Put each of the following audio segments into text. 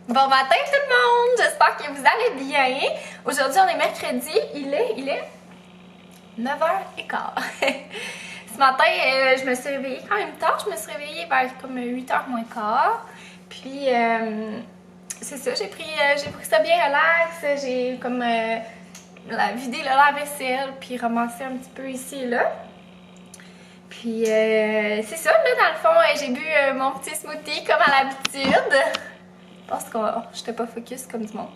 Bon matin tout le monde! J'espère que vous allez bien. Aujourd'hui on est mercredi, il est 9h15. Ce matin je me suis réveillée quand même tard, je me suis réveillée vers comme 8h moins quart. Puis c'est ça, j'ai pris ça bien relax, j'ai comme vidé le lave-vaisselle puis ramassé un petit peu ici et là. Puis c'est ça, là dans le fond j'ai bu mon petit smoothie comme à l'habitude. Je pense que j'étais pas focus comme du monde.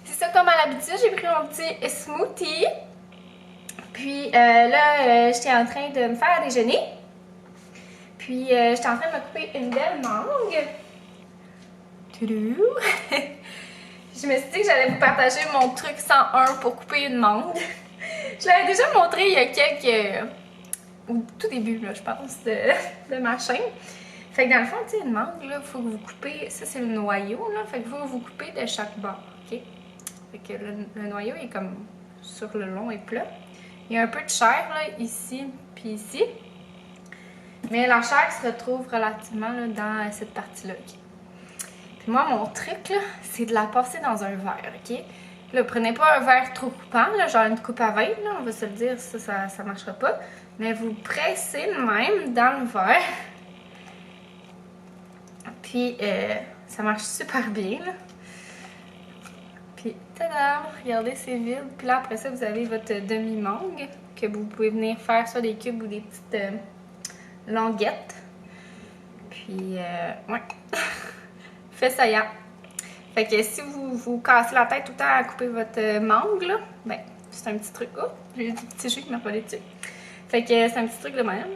C'est ça, comme à l'habitude, j'ai pris mon petit smoothie. Puis là, j'étais en train de me faire déjeuner. Puis j'étais en train de me couper une belle mangue. Toudou! Je me suis dit que j'allais vous partager mon truc 101 pour couper une mangue. Je l'avais déjà montré il y a quelques... au tout début, là, je pense, de ma chaîne. Fait que dans le fond, tu sais, une mangue, là, il faut que vous coupez, ça c'est le noyau, là, fait qu'il faut que vous coupez de chaque bord, ok? Fait que le noyau est comme sur le long et plat. Il y a un peu de chair, là, ici, puis ici. Mais la chair se retrouve relativement, là, dans cette partie-là, ok? Puis moi, mon truc, là, c'est de la passer dans un verre, ok? Là, prenez pas un verre trop coupant, là, genre une coupe à vin, là, on va se le dire, ça marchera pas. Mais vous pressez le même dans le verre. Puis, ça marche super bien, là. Puis, tada! Regardez, c'est vide. Puis là, après ça, vous avez votre demi-mangue que vous pouvez venir faire soit des cubes ou des petites languettes. Puis, ouais. Fait ça y est. Fait que si vous cassez la tête tout le temps à couper votre mangue, là, ben, c'est un petit truc. Oh, j'ai du petit jus qui m'a collé dessus. Fait que c'est un petit truc de même.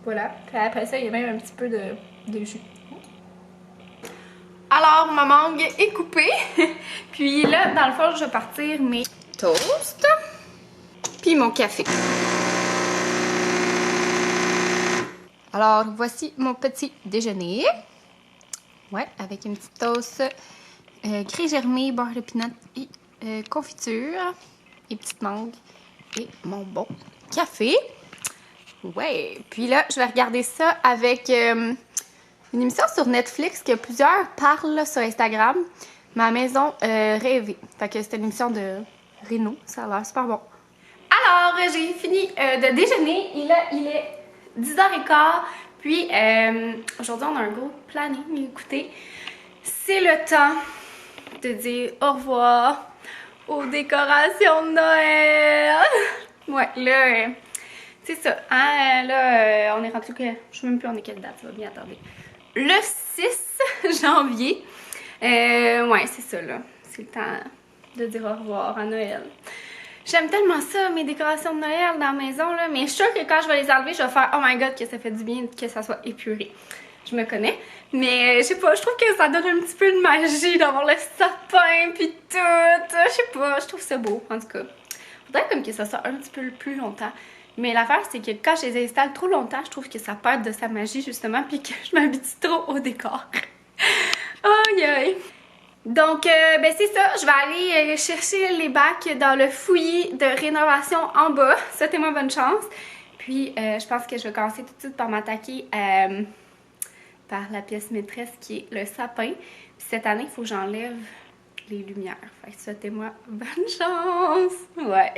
Voilà. Puis après ça, il y a même un petit peu de jus. Alors, ma mangue est coupée. Puis là, dans le fond, je vais partir mes toasts. Puis mon café. Alors, voici mon petit déjeuner. Ouais, avec une petite toast grès germé, beurre de pinot et confiture. Et petite mangue. Et mon bon café. Ouais. Puis là, je vais regarder ça avec... une émission sur Netflix que plusieurs parlent là, sur Instagram, Ma maison rêvée. Fait que c'était une émission de Reno, ça a l'air super bon. Alors, j'ai fini de déjeuner et là, il est 10h15. Puis, aujourd'hui, on a un gros planning. Écoutez, c'est le temps de dire au revoir aux décorations de Noël. Ouais, là, c'est ça. Hein, là, on est rendu que... Je sais même plus on est quelle date, ça va bien attendre. Le 6 janvier. Ouais, c'est ça, là. C'est le temps de dire au revoir à Noël. J'aime tellement ça, mes décorations de Noël dans la maison, là. Mais je suis sûre que quand je vais les enlever, je vais faire « Oh my God, que ça fait du bien que ça soit épuré. » Je me connais. Mais je sais pas, je trouve que ça donne un petit peu de magie d'avoir le sapin puis tout. Je sais pas, je trouve ça beau, en tout cas. Faudrait comme que ça soit un petit peu plus longtemps. Mais l'affaire, c'est que quand je les installe trop longtemps, je trouve que ça perd de sa magie, justement, puis que je m'habitue trop au décor. Aïe aïe! Donc, ben c'est ça, je vais aller chercher les bacs dans le fouillis de rénovation en bas. Souhaitez-moi bonne chance. Puis, je pense que je vais commencer tout de suite par m'attaquer par la pièce maîtresse qui est le sapin. Puis cette année, il faut que j'enlève les lumières. Fait que souhaitez-moi bonne chance! Ouais!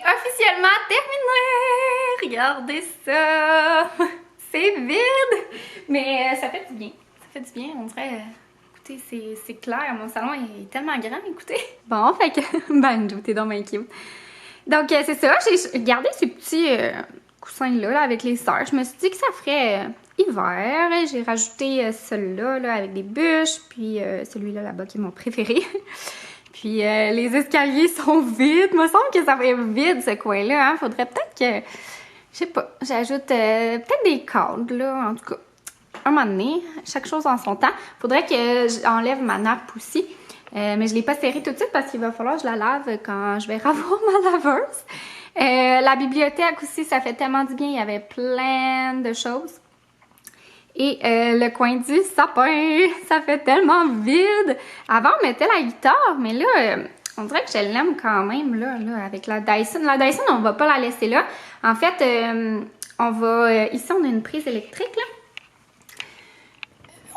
officiellement terminé! Regardez ça! C'est vide! Mais ça fait du bien. Ça fait du bien, on dirait... écoutez, c'est clair. Mon salon est tellement grand, écoutez. Bon, fait que... Banjo, t'es dans ma cute. Donc, c'est ça. J'ai gardé ces petits coussins-là là, avec les sœurs. Je me suis dit que ça ferait hiver. J'ai rajouté celui-là là, avec des bûches. Puis celui-là là-bas qui est mon préféré. Puis les escaliers sont vides. Il me semble que ça ferait vide ce coin-là. Hein? Faudrait peut-être que... je sais pas. J'ajoute peut-être des cadres là. En tout cas, un moment donné, chaque chose en son temps. Faudrait que j'enlève ma nappe aussi. Mais je l'ai pas serrée tout de suite parce qu'il va falloir que je la lave quand je vais revoir ma laveuse. La bibliothèque aussi, ça fait tellement du bien. Il y avait plein de choses. Et le coin du sapin, ça fait tellement vide. Avant, on mettait la guitare, mais là, on dirait que je l'aime quand même, là, avec la Dyson. La Dyson, on va pas la laisser là. En fait, on va... ici, on a une prise électrique, là.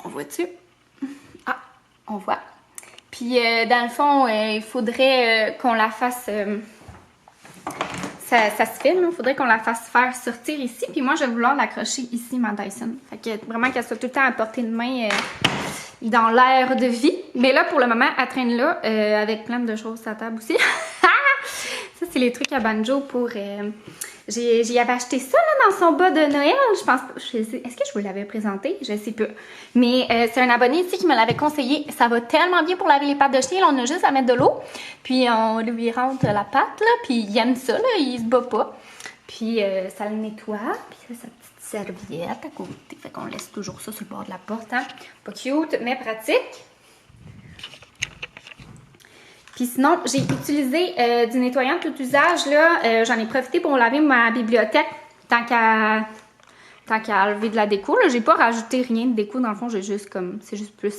On voit-tu? Ah, on voit. Puis, dans le fond, il faudrait qu'on la fasse... ça se filme, il faudrait qu'on la fasse faire sortir ici. Puis moi, je vais vouloir l'accrocher ici, ma Dyson. Fait que vraiment qu'elle soit tout le temps à portée de main dans l'air de vie. Mais là, pour le moment, elle traîne là, avec plein de choses à la table aussi. Ça, c'est les trucs à Banjo pour... j'y avais acheté ça là, dans son bas de Noël. Je pense pas. Est-ce que je vous l'avais présenté? Je sais pas. Mais c'est un abonné ici qui me l'avait conseillé. Ça va tellement bien pour laver les pattes de chien. Là, on a juste à mettre de l'eau. Puis on lui rentre la patte. Là, puis il aime ça. Là, il se bat pas. Puis ça le nettoie. Puis ça, sa petite serviette à côté. Fait qu'on laisse toujours ça sur le bord de la porte. Hein? Pas cute, mais pratique. Puis sinon, j'ai utilisé du nettoyant de tout usage, là. J'en ai profité pour laver ma bibliothèque tant qu'à enlever de la déco. Là, j'ai pas rajouté rien de déco, dans le fond, j'ai juste comme... c'est juste plus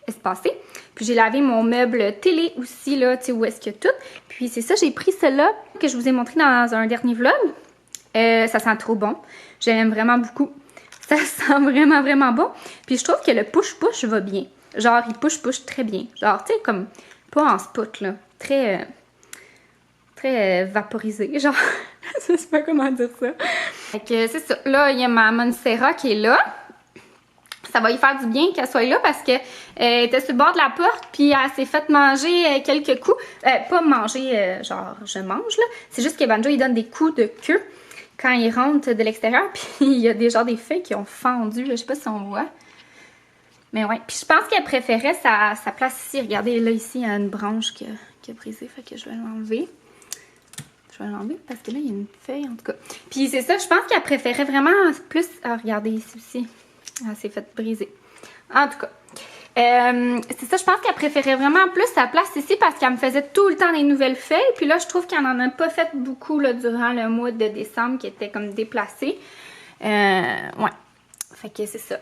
espacé. Puis j'ai lavé mon meuble télé aussi, là, tu sais, où est-ce qu'il y a tout. Puis c'est ça, j'ai pris celle-là que je vous ai montré dans un dernier vlog. Ça sent trop bon. J'aime vraiment beaucoup. Ça sent vraiment, vraiment bon. Puis je trouve que le push-push va bien. Genre, il push-push très bien. Genre, tu sais, comme... pas en spot, là. Très vaporisé, genre. Je sais pas comment dire ça. Fait que c'est ça. Là, il y a ma Montserrat qui est là. Ça va y faire du bien qu'elle soit là parce que elle était sur le bord de la porte puis elle s'est fait manger quelques coups. Pas manger, genre, je mange, là. C'est juste que Banjo, il donne des coups de queue quand il rentre de l'extérieur. Puis il y a des feuilles qui ont fendu, là. Je sais pas si on voit. Mais ouais, puis je pense qu'elle préférait sa place ici. Regardez, là, ici, il y a une branche qui a brisé, fait que je vais l'enlever. Je vais l'enlever parce que là, il y a une feuille, en tout cas. Puis c'est ça, je pense qu'elle préférait vraiment plus... Ah, regardez, ici aussi, elle s'est faite briser. En tout cas, c'est ça, je pense qu'elle préférait vraiment plus sa place ici parce qu'elle me faisait tout le temps des nouvelles feuilles. Puis là, je trouve qu'elle n'en a pas fait beaucoup là, durant le mois de décembre qui était comme déplacé. Ouais, fait que c'est ça.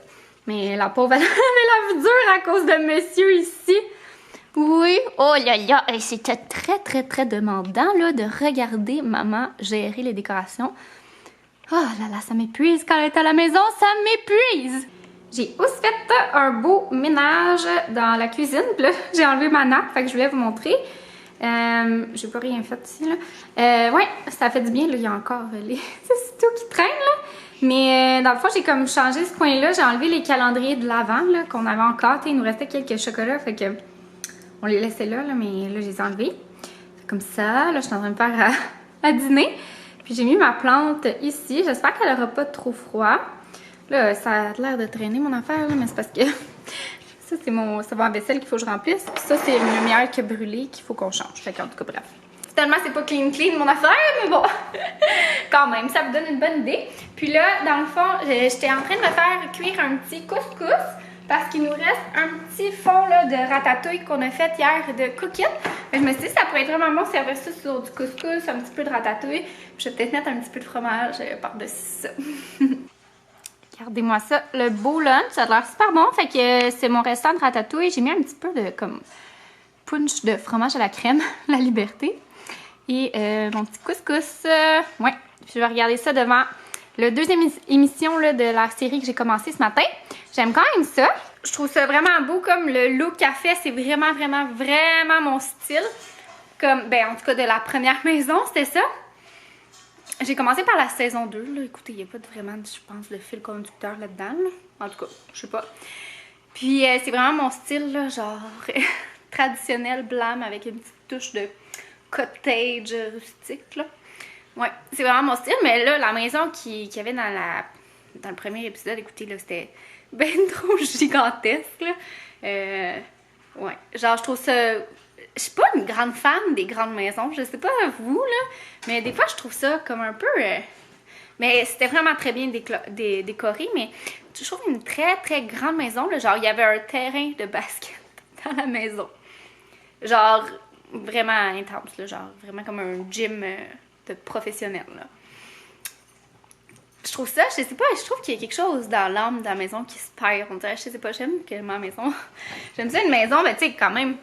Mais la pauvre, elle avait la vie dure à cause de monsieur ici. Oui, oh là là, c'était très, très, très demandant là, de regarder maman gérer les décorations. Oh là là, ça m'épuise quand elle est à la maison, ça m'épuise. J'ai aussi fait un beau ménage dans la cuisine. Puis là, j'ai enlevé ma nappe, fait que je voulais vous montrer. J'ai pas rien fait ici, là. Ouais, ça fait du bien, là, il y a encore les tout qui traînent, là. Mais dans le fond, j'ai comme changé ce coin-là. J'ai enlevé les calendriers de l'avant, là, qu'on avait encore. Il nous restait quelques chocolats, fait que on les laissait là, mais là, je les ai enlevés. Comme ça, là, je suis en train de faire à dîner. Puis j'ai mis ma plante ici. J'espère qu'elle n'aura pas trop froid. Là, ça a l'air de traîner, mon affaire, là, mais c'est parce que ça, c'est mon savon à vaisselle qu'il faut que je remplisse. Puis ça, c'est une lumière qui a brûlé qu'il faut qu'on change. Fait qu'en tout cas, bref. Finalement, c'est pas clean mon affaire, mais bon, quand même, ça vous donne une bonne idée. Puis là, dans le fond, j'étais en train de me faire cuire un petit couscous parce qu'il nous reste un petit fond là, de ratatouille qu'on a fait hier de cookies. Je me suis dit, ça pourrait être vraiment bon servir ça sur du couscous, un petit peu de ratatouille. Je vais peut-être mettre un petit peu de fromage par-dessus ça. Regardez-moi ça, le beau lunch, ça a l'air super bon. Fait que c'est mon restant de ratatouille. J'ai mis un petit peu de comme punch de fromage à la crème, la liberté. Et mon petit couscous. Ouais, je vais regarder ça devant la deuxième émission là, de la série que j'ai commencé ce matin. J'aime quand même ça. Je trouve ça vraiment beau comme le look qu'elle fait. C'est vraiment, vraiment, vraiment mon style. Comme, ben, en tout cas, de la première maison, c'était ça. J'ai commencé par la saison 2, là. Écoutez, il n'y a pas vraiment, je pense, de fil conducteur là-dedans, là. En tout cas, je sais pas. Puis, c'est vraiment mon style, là, genre traditionnel, blâme, avec une petite touche de cottage rustique, là. Ouais, c'est vraiment mon style, mais là, la maison qu'il y avait dans le premier épisode, écoutez, là, c'était ben trop gigantesque, là. Ouais, genre, je trouve ça... Je suis pas une grande fan des grandes maisons, je sais pas vous, là, mais des fois, je trouve ça comme un peu... Mais c'était vraiment très bien décoré, mais je trouve une très, très grande maison, là, genre, il y avait un terrain de basket dans la maison. Genre, vraiment intense, là, genre, vraiment comme un gym de professionnel, là. Je trouve ça, je sais pas, je trouve qu'il y a quelque chose dans l'âme de la maison qui se perd. On dirait, je sais pas, j'aime que ma maison. J'aime ça une maison, mais tu sais, quand même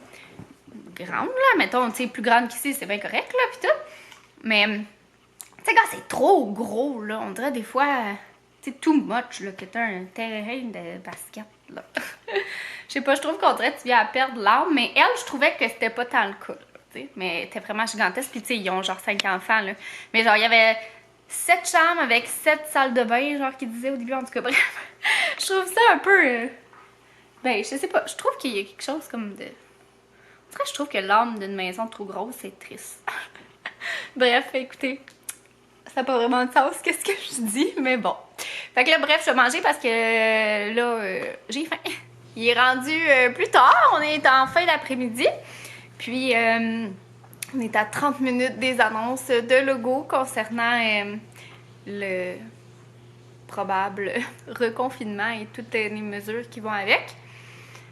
grande, là. Mettons, tu sais, plus grande qu'ici, c'est bien correct, là, pis tout. Mais, tu sais, quand c'est trop gros, là, on dirait des fois, tu sais, too much, là, que t'as un terrain de basket, là. Je sais pas, je trouve qu'on dirait que tu viens à perdre l'âme, mais elle, je trouvais que c'était pas tant le cas, tu sais. Mais c'était vraiment gigantesque, pis tu sais, ils ont genre 5 enfants, là. Mais genre, il y avait 7 chambres avec 7 salles de bain, genre, qu'ils disaient au début, en tout cas, bref. Je trouve ça un peu... Ben, je sais pas, je trouve qu'il y a quelque chose comme de... En tout cas, je trouve que l'âme d'une maison trop grosse, c'est triste. Bref, écoutez, ça n'a pas vraiment de sens, qu'est-ce que je dis, mais bon. Fait que là, bref, je vais manger parce que là, j'ai faim. Il est rendu plus tard, on est en fin d'après-midi. Puis, on est à 30 minutes des annonces de logo concernant le probable reconfinement et toutes les mesures qui vont avec.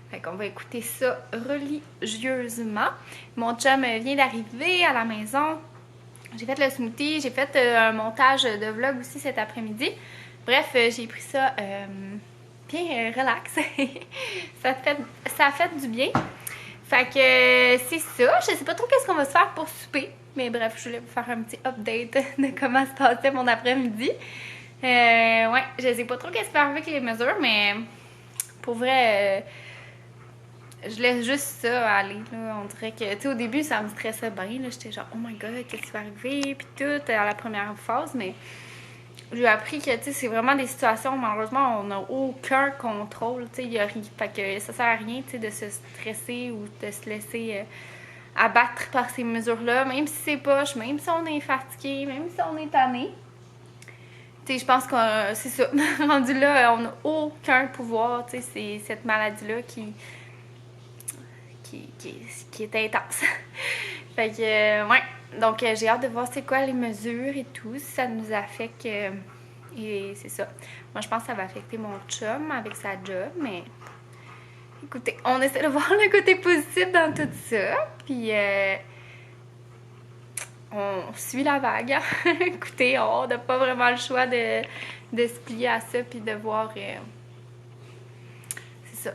Fait qu'on va écouter ça religieusement. Mon chum vient d'arriver à la maison. J'ai fait le smoothie, j'ai fait un montage de vlog aussi cet après-midi. Bref, j'ai pris ça bien relax. ça a fait du bien. Fait que c'est ça. Je sais pas trop qu'est-ce qu'on va se faire pour souper. Mais bref, je voulais vous faire un petit update de comment se passait mon après-midi. Ouais, je sais pas trop qu'est-ce qui va arriver avec les mesures, mais pour vrai... je laisse juste ça aller, là. On dirait que, tu sais, au début, ça me stressait bien, là. J'étais genre, oh my god, qu'est-ce qui va arriver, puis tout, à la première phase, mais j'ai appris que, tu sais, c'est vraiment des situations, malheureusement, on n'a aucun contrôle, tu sais, il y a rien. Fait que ça sert à rien, tu sais, de se stresser ou de se laisser abattre par ces mesures-là, même si c'est poche, même si on est fatigué, même si on est tanné. Tu sais, je pense que c'est ça. Rendu là, on n'a aucun pouvoir, tu sais, c'est cette maladie-là qui est intense. Fait que, ouais. Donc, j'ai hâte de voir c'est quoi les mesures et tout, si ça nous affecte. Et c'est ça. Moi, je pense que ça va affecter mon chum avec sa job, mais écoutez, on essaie de voir le côté positif dans tout ça. Puis, on suit la vague. Écoutez, on n'a pas vraiment le choix de se plier à ça, puis de voir. C'est ça.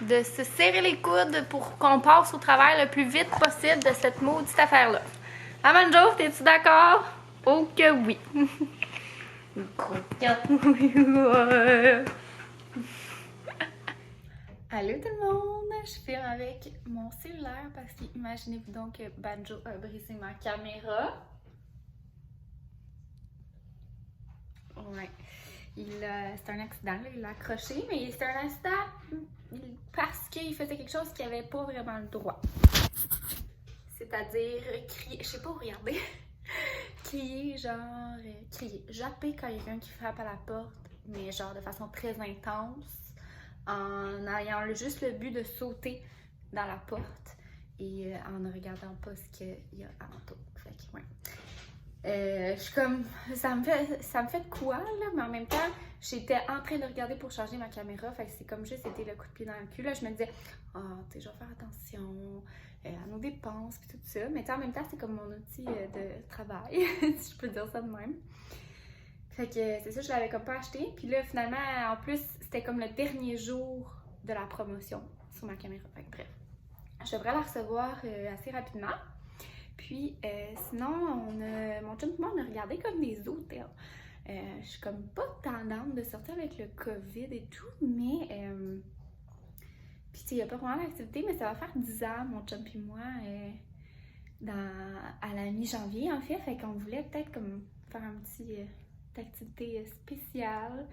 De se serrer les coudes pour qu'on passe au travail le plus vite possible de cette maudite affaire-là. Amanjo, t'es-tu d'accord? Oh que oui! Allô tout le monde! Je filme avec mon cellulaire parce que imaginez-vous donc que Banjo a brisé ma caméra. Ouais. C'est un accident, là, il l'a accroché, mais c'est un accident parce qu'il faisait quelque chose qu'il n'avait pas vraiment le droit. C'est-à-dire crier, je sais pas où regarder, crier, japper quand il y a quelqu'un qui frappe à la porte, mais genre de façon très intense, en ayant juste le but de sauter dans la porte et en ne regardant pas ce qu'il y a alentour. Fait que, ouais. Je suis comme, ça me fait de quoi, là, mais en même temps, j'étais en train de regarder pour changer ma caméra, fait que c'est comme juste été le coup de pied dans le cul, là, je me disais, tu sais, je vais faire attention à nos dépenses, puis tout ça, mais en même temps, c'est comme mon outil de travail, si je peux dire ça de même. Fait que c'est ça, je l'avais comme pas acheté, puis là, finalement, en plus, c'était comme le dernier jour de la promotion sur ma caméra, fait que bref. Je devrais la recevoir assez rapidement. Puis, sinon, mon chum et moi, on a regardé comme des hôtels. Je suis comme pas tendance de sortir avec le COVID et tout, mais Puis, tu sais, il n'y a pas vraiment d'activité, mais ça va faire 10 ans, mon chum puis moi, à la mi-janvier, en fait. Fait qu'on voulait peut-être comme faire un petit activité spéciale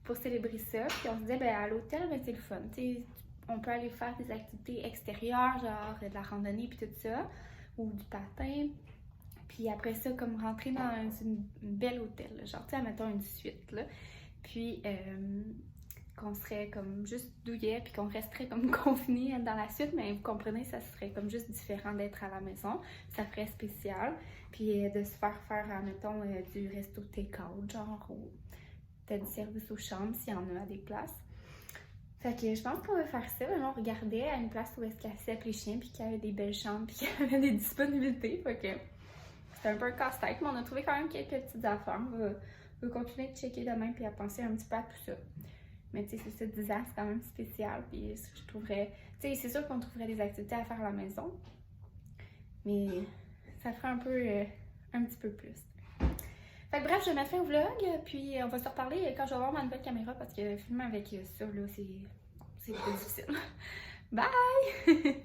pour célébrer ça. Puis on se disait, ben à l'hôtel, ben c'est le fun. Tu sais, on peut aller faire des activités extérieures, genre de la randonnée puis tout ça, ou du patin. Puis après ça, comme rentrer dans une belle hôtel, là. Genre, tu sais, mettons une suite, là. Puis qu'on serait comme juste douillet, puis qu'on resterait comme confiné dans la suite, mais vous comprenez, ça serait comme juste différent d'être à la maison. Ça ferait spécial. Puis de se faire, mettons, du resto take-out, genre, ou peut-être du service aux chambres, s'il y en a à des places. Fait que je pense qu'on va faire ça. On regardait à une place où est-ce qu'il y avait les chiens, puis qu'il y avait des belles chambres, puis qu'il y avait des disponibilités. Fait que c'était un peu un casse-tête, mais on a trouvé quand même quelques petites affaires. On va continuer de checker demain, puis à penser un petit peu à tout ça. Mais tu sais, c'est ça, 10 ans, c'est quand même spécial. Puis je trouverais... Tu sais, c'est sûr qu'on trouverait des activités à faire à la maison. Mais ça ferait un petit peu plus. Fait que bref, je vais mettre fin au vlog, puis on va se reparler quand je vais avoir ma nouvelle caméra parce que filmer avec ça, là, c'est plus difficile. Bye!